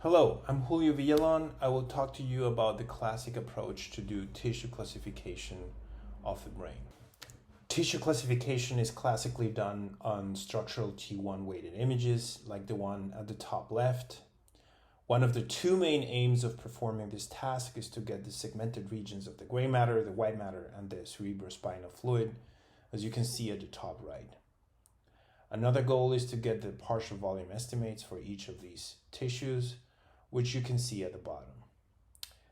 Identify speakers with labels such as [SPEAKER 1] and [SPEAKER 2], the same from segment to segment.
[SPEAKER 1] Hello, I'm Julio Villalon. I will talk to you about the classic approach to do tissue classification of the brain. Tissue classification is classically done on structural T1 weighted images, like the one at the top left. One of the two main aims of performing this task is to get the segmented regions of the gray matter, the white matter, and the cerebrospinal fluid, as you can see at the top right. Another goal is to get the partial volume estimates for each of these tissues, which you can see at the bottom.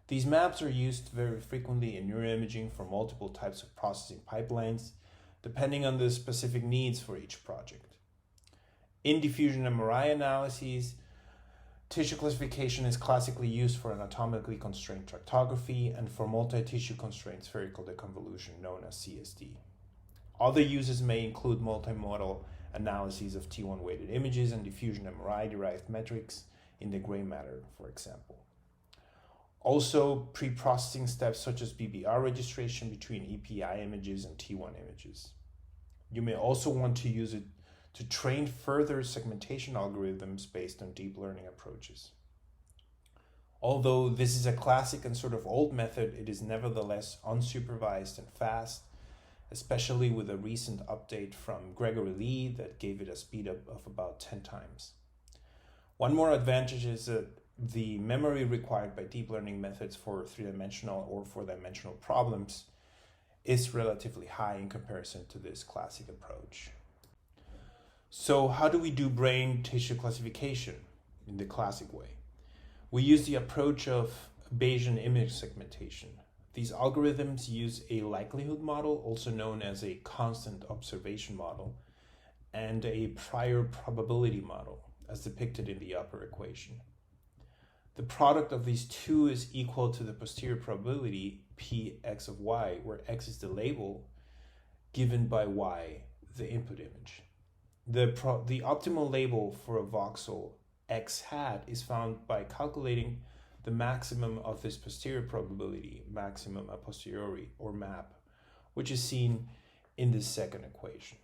[SPEAKER 1] These maps are used very frequently in neuroimaging for multiple types of processing pipelines, depending on the specific needs for each project. In diffusion MRI analyses, tissue classification is classically used for anatomically constrained tractography and for multi-tissue constrained spherical deconvolution, known as CSD. Other uses may include multimodal analyses of T1 weighted images and diffusion MRI derived metrics in the gray matter, for example. Also, pre-processing steps such as BBR registration between EPI images and T1 images. You may also want to use it to train further segmentation algorithms based on deep learning approaches. Although this is a classic and sort of old method, it is nevertheless unsupervised and fast, especially with a recent update from Garyfallidis E that gave it a speed up of about 10 times. One more advantage is that the memory required by deep learning methods for three-dimensional or four-dimensional problems is relatively high in comparison to this classic approach. So how do we do brain tissue classification in the classic way? We use the approach of Bayesian image segmentation. These algorithms use a likelihood model, also known as a constant observation model, and a prior probability model, as depicted in the upper equation. The product of these two is equal to the posterior probability Px of y, where x is the label given by y, the input image. The optimal label for a voxel x hat is found by calculating the maximum of this posterior probability, maximum a posteriori, or map, which is seen in the second equation.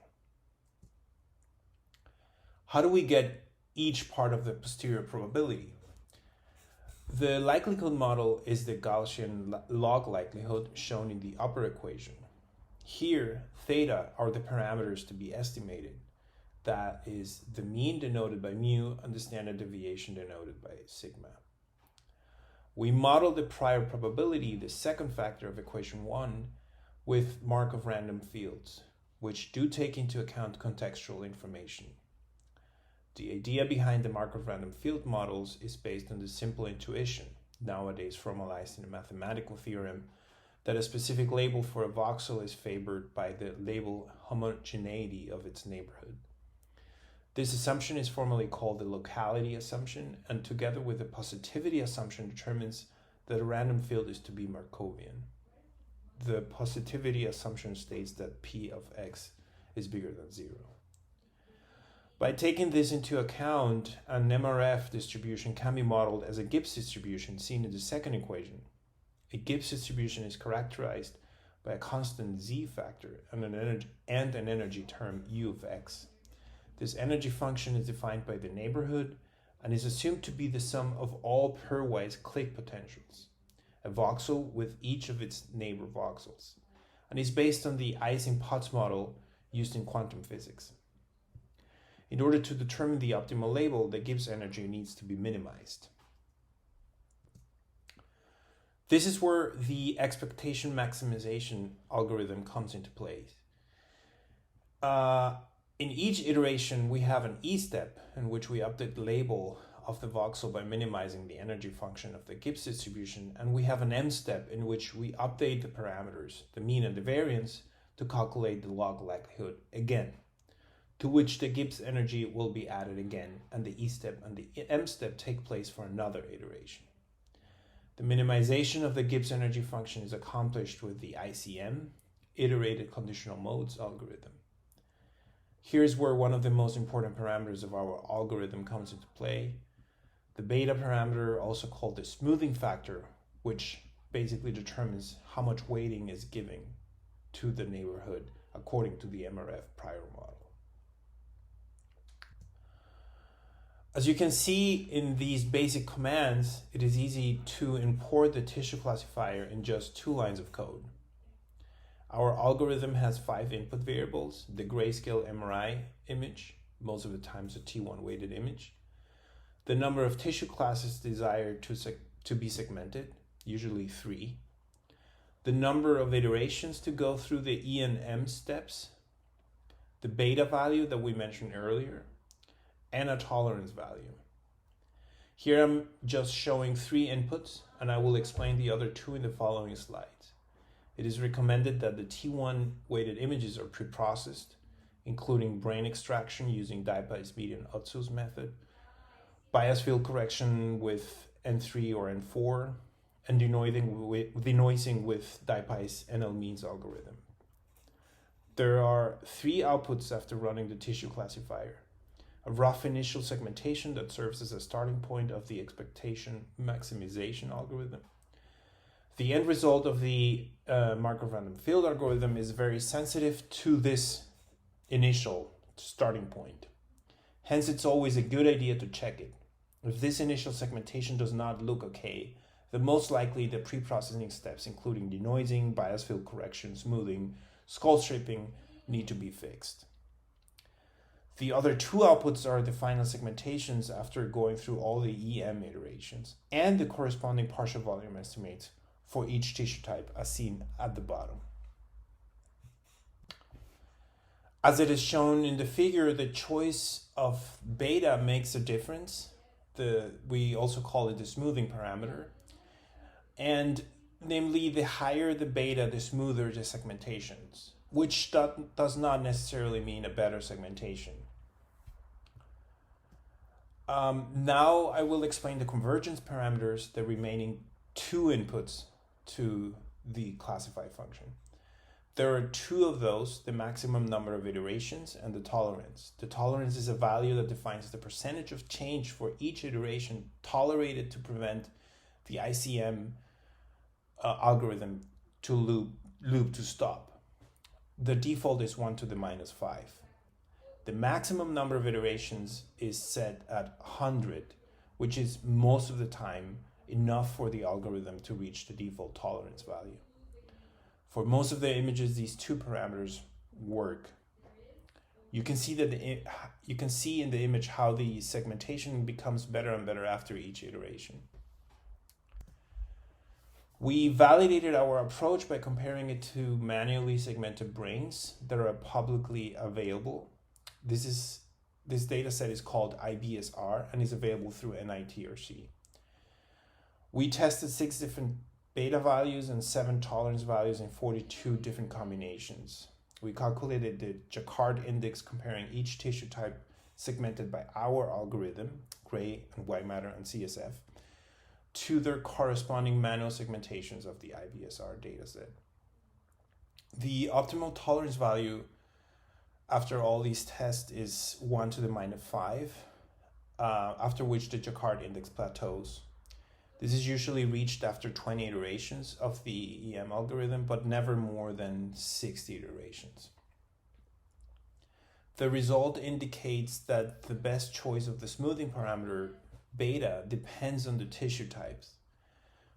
[SPEAKER 1] How do we get each part of the posterior probability? The likelihood model is the Gaussian log likelihood shown in the upper equation. Here, theta are the parameters to be estimated. That is the mean denoted by mu and the standard deviation denoted by sigma. We model the prior probability, the second factor of equation 1, with Markov random fields, which do take into account contextual information. The idea behind the Markov random field models is based on the simple intuition, nowadays formalized in a mathematical theorem, that a specific label for a voxel is favored by the label homogeneity of its neighborhood. This assumption is formally called the locality assumption, and together with the positivity assumption determines that a random field is to be Markovian. The positivity assumption states that P of x is bigger than 0. By taking this into account, an MRF distribution can be modeled as a Gibbs distribution seen in the second equation. A Gibbs distribution is characterized by a constant z factor and an energy term u of x. This energy function is defined by the neighborhood and is assumed to be the sum of all pairwise clique potentials, a voxel with each of its neighbor voxels, and is based on the Ising-Potts model used in quantum physics. In order to determine the optimal label, the Gibbs energy needs to be minimized. This is where the expectation maximization algorithm comes into play. In each iteration, we have an E step in which we update the label of the voxel by minimizing the energy function of the Gibbs distribution, and we have an M step in which we update the parameters, the mean and the variance, to calculate the log likelihood again, to which the Gibbs energy will be added again, and the E step and the M step take place for another iteration. The minimization of the Gibbs energy function is accomplished with the ICM, iterated conditional modes algorithm. Here's where one of the most important parameters of our algorithm comes into play. The beta parameter, also called the smoothing factor, which basically determines how much weighting is given to the neighborhood according to the MRF prior model. As you can see in these basic commands, it is easy to import the tissue classifier in just 2 lines of code. Our algorithm has 5 input variables: the grayscale MRI image, most of the times a T1 weighted image, the number of tissue classes desired to be segmented, usually 3, the number of iterations to go through the E and M steps, the beta value that we mentioned earlier, and a tolerance value. Here I'm just showing 3 inputs, and I will explain the other 2 in the following slides. It is recommended that the T1 weighted images are pre-processed, including brain extraction using Dipy's median outsource method, bias field correction with N3 or N4, and denoising with Dipy's NL-means algorithm. There are 3 outputs after running the tissue classifier: a rough initial segmentation that serves as a starting point of the expectation maximization algorithm. The end result of the Markov random field algorithm is very sensitive to this initial starting point. Hence, it's always a good idea to check it. If this initial segmentation does not look okay, then most likely the pre-processing steps, including denoising, bias field correction, smoothing, skull stripping, need to be fixed. The other 2 outputs are the final segmentations after going through all the EM iterations and the corresponding partial volume estimates for each tissue type, as seen at the bottom. As it is shown in the figure, the choice of beta makes a difference. We also call it the smoothing parameter. And namely, the higher the beta, the smoother the segmentations, which does not necessarily mean a better segmentation. Now I will explain the convergence parameters, the remaining 2 inputs to the classify function. There are 2 of those: the maximum number of iterations and the tolerance. The tolerance is a value that defines the percentage of change for each iteration tolerated to prevent the ICM algorithm to loop to stop. The default is 1 to the -5. The maximum number of iterations is set at 100, which is most of the time enough for the algorithm to reach the default tolerance value. For most of the images, these 2 parameters work. You can see in the image how the segmentation becomes better and better after each iteration. We validated our approach by comparing it to manually segmented brains that are publicly available. This data set is called IBSR and is available through NITRC. We tested 6 different beta values and 7 tolerance values in 42 different combinations. We calculated the Jacquard index comparing each tissue type segmented by our algorithm, gray and white matter and CSF, to their corresponding manual segmentations of the IBSR dataset. The optimal tolerance value after all these tests is 1 to the -5, after which the Jacquard index plateaus. This is usually reached after 20 iterations of the EM algorithm, but never more than 60 iterations. The result indicates that the best choice of the smoothing parameter, beta, depends on the tissue types.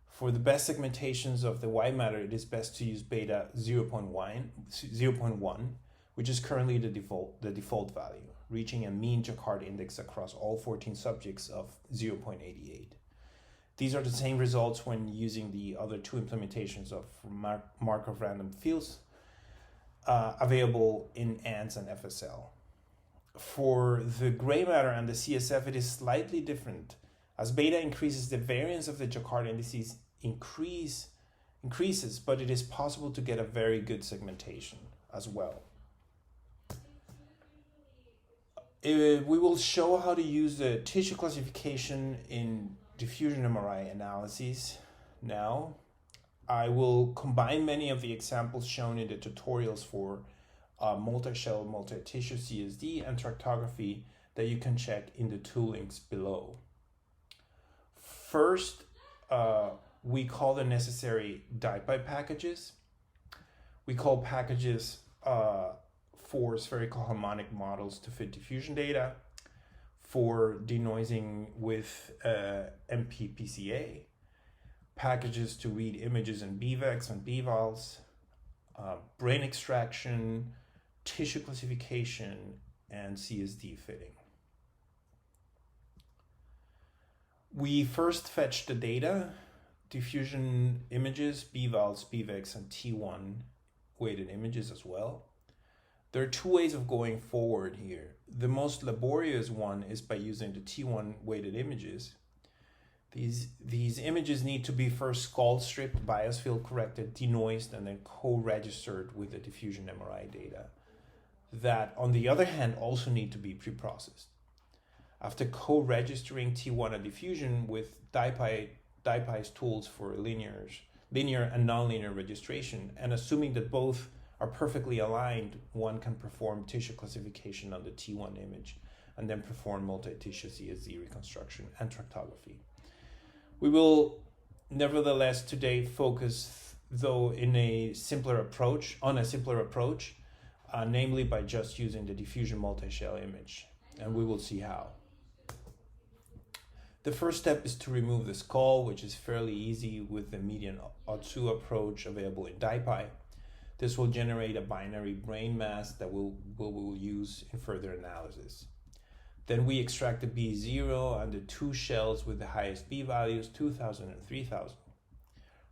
[SPEAKER 1] For the best segmentations of the white matter, it is best to use beta 0.1, which is currently the default value, reaching a mean Jacquard index across all 14 subjects of 0.88. These are the same results when using the other 2 implementations of Markov random fields available in ANTS and FSL. For the gray matter and the CSF, it is slightly different. As beta increases, the variance of the Jacquard indices increases, but it is possible to get a very good segmentation as well. We will show how to use the tissue classification in diffusion MRI analyses now. I will combine many of the examples shown in the tutorials for multi-shell, multi-tissue CSD and tractography that you can check in the 2 links below. First, we call the necessary Dipy packages. We call packages for spherical harmonic models to fit diffusion data. for denoising with MPPCA, packages to read images in BVEX and BVALs, brain extraction, tissue classification, and CSD fitting. We first fetched the data, diffusion images, BVALs, BVEX, and T1 weighted images as well. There are two ways of going forward here. The most laborious one is by using the T1 weighted images. These images need to be first scald stripped, bias field corrected, denoised, and then co-registered with the diffusion MRI data. That, on the other hand, also need to be pre-processed. After co-registering T1 and diffusion with Dipy's tools for linear and nonlinear registration, and assuming that both are perfectly aligned, one can perform tissue classification on the T1 image and then perform multi-tissue CSD reconstruction and tractography. We will nevertheless today focus, though, on a simpler approach, namely by just using the diffusion multi-shell image, and we will see how. The first step is to remove the skull, which is fairly easy with the median Otsu approach available in Dipy. This will generate a binary brain mass that we will use in further analysis. Then we extract the B0 and the two shells with the highest B values, 2000 and 3000.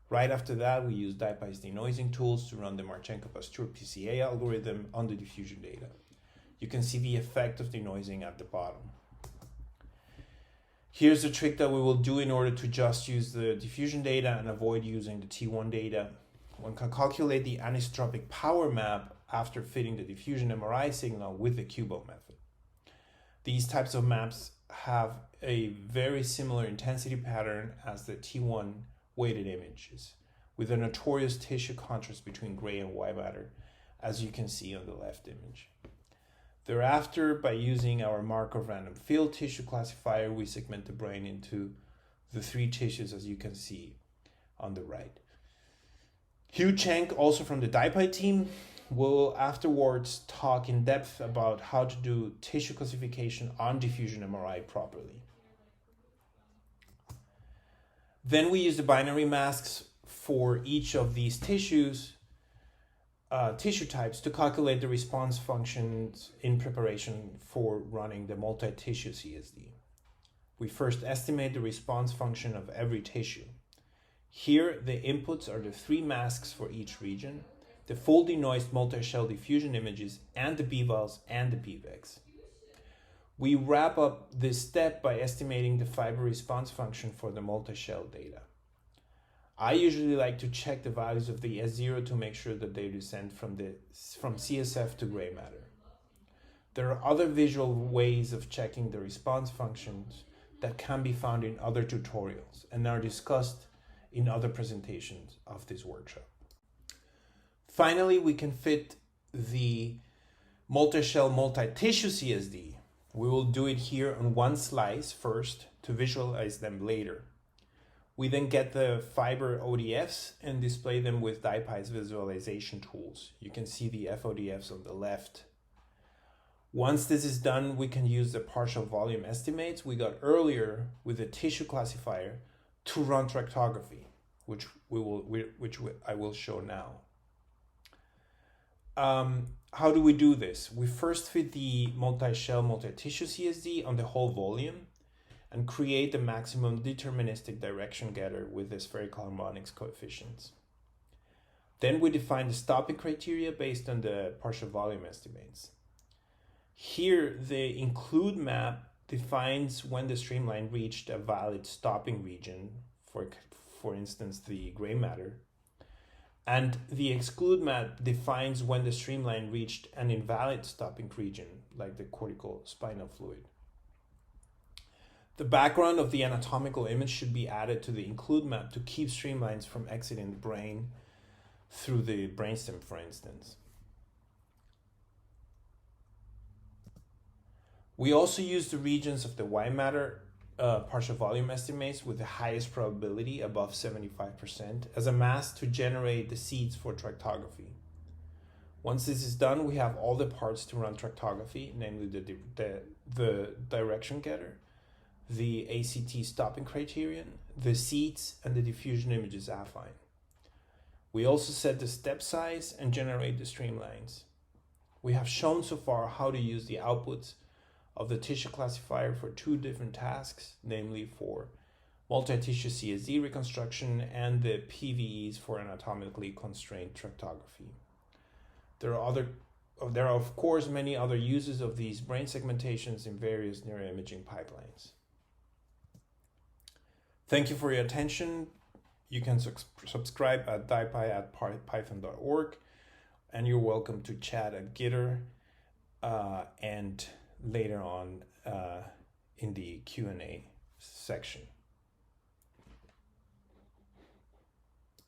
[SPEAKER 1] Right after that, we use Dipy's denoising tools to run the Marchenko-Pasteur PCA algorithm on the diffusion data. You can see the effect of denoising at the bottom. Here's the trick that we will do in order to just use the diffusion data and avoid using the T1 data. One can calculate the anisotropic power map after fitting the diffusion MRI signal with the Kubo method. These types of maps have a very similar intensity pattern as the T1 weighted images, with a notorious tissue contrast between gray and white matter, as you can see on the left image. Thereafter, by using our Markov random field tissue classifier, we segment the brain into the three tissues, as you can see on the right. Hugh Cheng, also from the Dipy team, will afterwards talk in depth about how to do tissue classification on diffusion MRI properly. Then we use the binary masks for each of these tissue types to calculate the response functions in preparation for running the multi-tissue CSD. We first estimate the response function of every tissue. Here, the inputs are the three masks for each region, the full denoised multi-shell diffusion images, and the BVALs and the BVEX. We wrap up this step by estimating the fiber response function for the multi-shell data. I usually like to check the values of the S0 to make sure that they descend from CSF to gray matter. There are other visual ways of checking the response functions that can be found in other tutorials and are discussed in other presentations of this workshop. Finally, we can fit the multi-shell multi-tissue CSD. We will do it here on one slice first to visualize them later. We then get the fiber ODFs and display them with Dipy's visualization tools. You can see the FODFs on the left. Once this is done, we can use the partial volume estimates we got earlier with the tissue classifier to run tractography, which I will show now. How do we do this? We first fit the multi-shell multi-tissue CSD on the whole volume and create the maximum deterministic direction getter with the spherical harmonics coefficients. Then we define the stopping criteria based on the partial volume estimates. Here, the include map defines when the streamline reached a valid stopping region, for instance, the gray matter, and the exclude map defines when the streamline reached an invalid stopping region, like the cortical spinal fluid. The background of the anatomical image should be added to the include map to keep streamlines from exiting the brain through the brainstem, for instance. We also use the regions of the white matter partial volume estimates with the highest probability, above 75%, as a mask to generate the seeds for tractography. Once this is done, we have all the parts to run tractography, namely the direction getter, the ACT stopping criterion, the seeds, and the diffusion images affine. We also set the step size and generate the streamlines. We have shown so far how to use the outputs of the tissue classifier for two different tasks, namely for multi-tissue CSD reconstruction and the PVEs for anatomically constrained tractography. There are of course many other uses of these brain segmentations in various neuroimaging pipelines. Thank you for your attention. You can subscribe at dipy@python.org, and you're welcome to chat at Gitter and later on in the Q&A section.